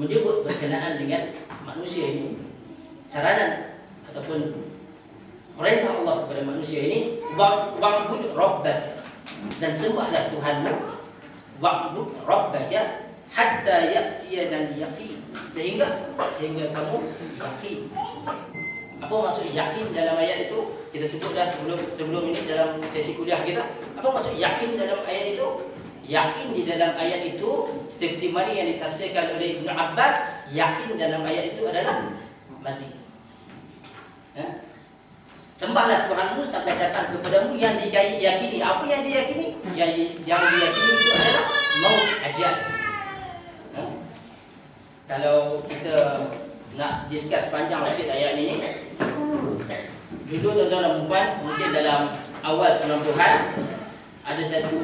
menyebut berkenaan dengan manusia ini, saranan ataupun perintah Allah kepada manusia ini, wa'bud rabbaka, dan sembahlah Tuhanmu, wa'bud rabbaka hatta ya'tiyana al-yaqin, sehingga kamu yakin. Apa maksud yakin dalam ayat itu? Kita sebut dah sebelum ini dalam sesi kuliah kita. Apa maksud yakin dalam ayat itu? Yakin di dalam ayat itu seperti mana yang ditafsirkan oleh Ibn Abbas, yakin dalam ayat itu adalah mati. Sembahlah Tuhanmu sampai datang kepadamu yang diyakini. Apa yang diyakini? Yang diyakini itu adalah maut, ajal. Kalau kita nak discuss panjang sikit ayat ini, dulu tuan-tuan dan puan, mungkin dalam awal 90-an ada satu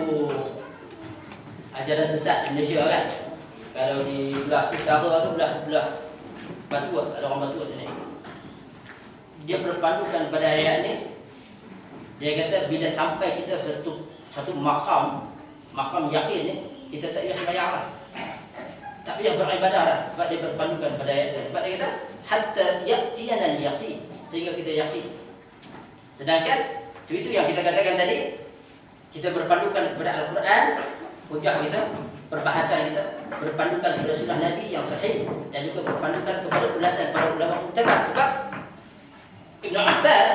ajaran sesat di Malaysia kan. Kalau di belah utara tu, belah Batu, ada orang Batu sini. Dia berpandukan pada ayat ni. Dia kata bila sampai kita satu makam yakin ni, kita tak payah sembahyang lah, tak payah beribadah lah, sebab dia berpandukan pada ayat tu. Sebab dia kata hatta ya'tiyana al-yaqin, sehingga kita yakin. Sedangkan seperti yang kita katakan tadi, kita berpandukan kepada Al-Quran, hujah kita, perbahasan kita berpandukan kepada sunnah Nabi yang sahih, dan juga berpandukan kepada ulasan para ulama muktabar. Sebab Ibn Abbas,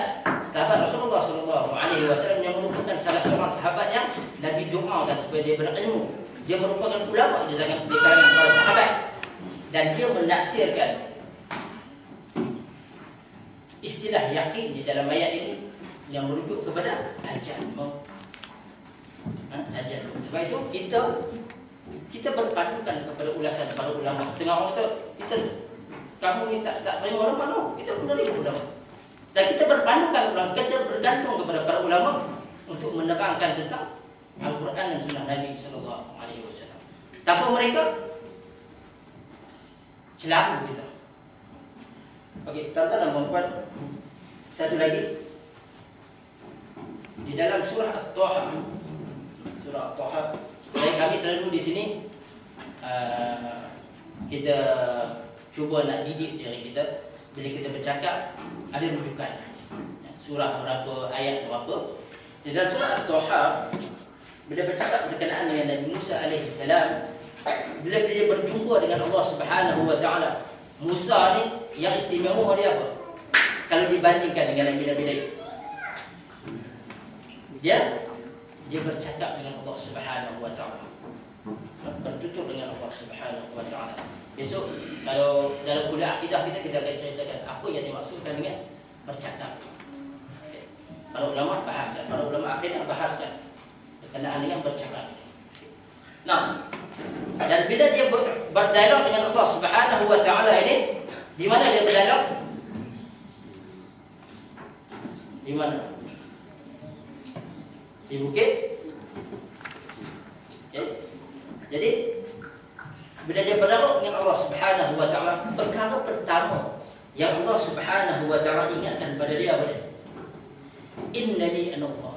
sahabat Rasulullah SAW, yang merupakan salah seorang sahabat yang Nabi doakan supaya dia berilmu. Dia merupakan ulama di kalangan para sahabat, dan dia menafsirkan istilah yakin di dalam ayat ini yang merujuk kepada ajal maut. Ajal. Sebab itu kita berpandukan kepada ulasan para ulama. Setengah orang kata kamu ni tak terima ulama, no. Kita menerima ulama. Dan kita berpandukan ulama, kita bergantung kepada para ulama untuk menerangkan tentang Al-Quran dan Sunnah Nabi SAW. Tanpa mereka, celaka kita. Okey, tuan-tuan dan puan-puan, satu lagi di dalam surah At-Taha. Surah At-Taha, kami selalu di sini kita cuba nak didik diri kita. Jadi kita bercakap ada rujukan. Surah berapa, ayat berapa. Di dalam surah At-Taha, bila bercakap berkenaan dengan Nabi Musa alaihissalam, bila dia berjumpa dengan Allah Subhanahu wa taala, Musa ni yang istimewa dia apa? Kalau dibandingkan dengan nabi-nabi lain, dia bercakap dengan Allah Subhanahu wa taala, bertutur dengan Allah Subhanahu wa taala. Besok kalau dalam kuliah akidah kita akan ceritakan apa yang dimaksudkan dengan bercakap. Para ulama bahaskan, para ulama akidah bahaskan berkenaan dengan bercakap. Nah, dan bila dia berdialog dengan Allah Subhanahu wa taala ini, di mana dia berdialog? Di mana? Di bukit. Jadi bila dia berdialog dengan Allah Subhanahu wa taala, perkara pertama yang Allah Subhanahu wa taala ingatkan pada dia apa? Innani ana Allah.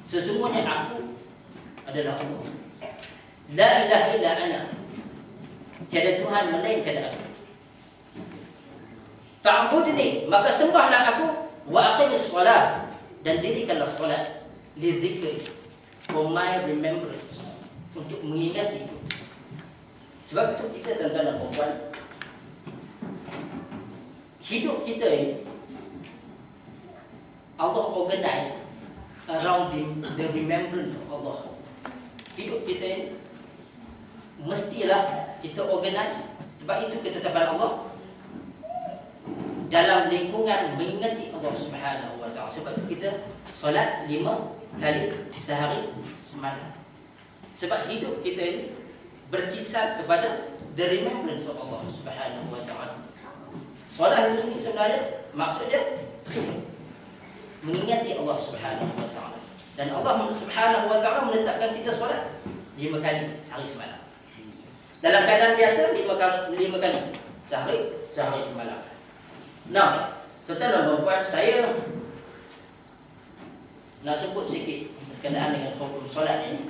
Sesungguhnya aku adalah Allah. La ilaha illa ana. Tiada Tuhan melainkan aku. Fa'budni, maka sembahlah aku, wa aqimis solat, dan dirikanlah solat, li dzikri, for my remembrance, untuk mengingati. Sebab itu kita tuan-tuan dan puan-puan, hidup kita ini Allah organize around the remembrance of Allah. Hidup kita ini mestilah kita organize, sebab itu ketetapan Allah dalam lingkungan mengingati Allah Subhanahu wa taala. Sebab itu kita solat 5 kali sehari semalam. Sebab hidup kita ini berkisar kepada the remembrance of Allah Subhanahu wa taala. Solat itu sebenarnya maksudnya mengingati Allah Subhanahu wa taala. Dan Allah Subhanahu wa taala menetapkan kita solat 5 kali sehari semalam. Dalam keadaan biasa 5 kali sehari semalam. Nah, tuan-tuan dan puan-puan, saya nak sebut sikit berkenaan dengan hukum solat ini.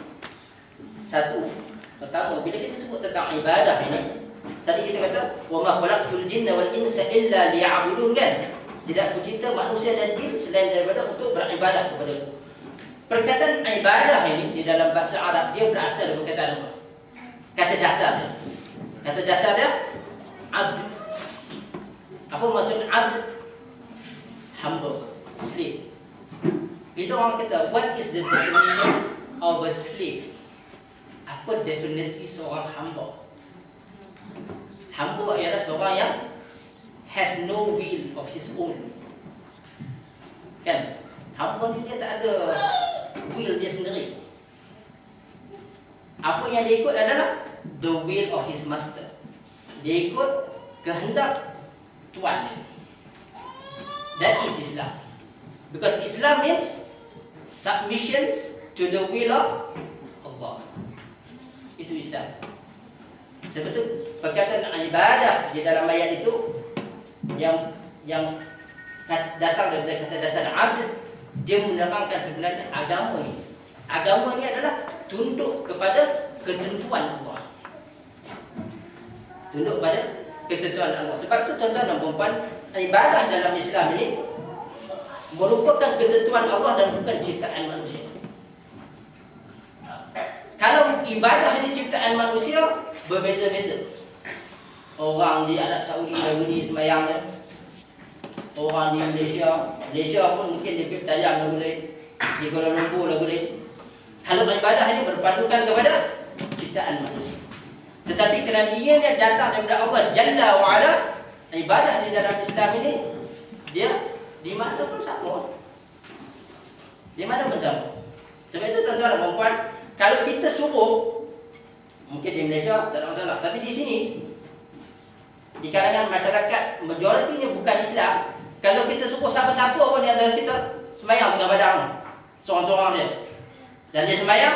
Satu, pertama, bila kita sebut tentang ibadah ini, Tadi kita kata wa ma khalaqtul jinna wal insa illa liya'budun kan? Tidak aku cipta manusia dan jin selain daripada untuk beribadah kepada aku. Perkataan ibadah ini di dalam bahasa Arab dia berasal dari perkataan apa? Kata dasarnya. Kata dasarnya abd. Apa maksud abd? Hamba, slave. Bila orang kata what is the definition of a slave? Apa definisi seorang hamba? Hamba ialah seorang yang has no will of his own. Kan? Hamba ni dia tak ada will dia sendiri. Apa yang dia ikut adalah the will of his master. Dia ikut kehendak tuan dia. That is Islam. Because Islam means submission to the will of Allah. Itu Islam. Sebab itu perkataan ibadah di dalam ayat itu yang datang dari kata dasar abd, dia menerangkan sebenarnya agama ini. Agama ini adalah tunduk kepada ketentuan Allah. Tunduk pada ketentuan Allah. Sebab itu tuan-tuan dan puan-puan, ibadah dalam Islam ini merupakan ketentuan Allah dan bukan ciptaan manusia. Kalau ibadah ini ciptaan manusia, berbeza-beza. Orang di Arab Saudi lagu ni sembahyang kan. Orang di Malaysia pun mungkin di Piptayang lagu lain, di Kuala Lumpur lagu lain. Kalau ibadah ini berpandukan kepada ciptaan manusia. Tetapi kerana ianya datang daripada Allah Jalla wa'ala, ibadah di dalam Islam ini dia di mana pun sama. Di mana pun sama. Sebab itu tuan-tuan dan puan-puan, kalau kita suruh, mungkin di Malaysia tak ada masalah, tapi di sini di kalangan masyarakat majoritinya bukan Islam. Kalau kita suruh siapa-siapa pun yang ada kita sembahyang tengah padang, seorang-seorang dia, dan dia sembahyang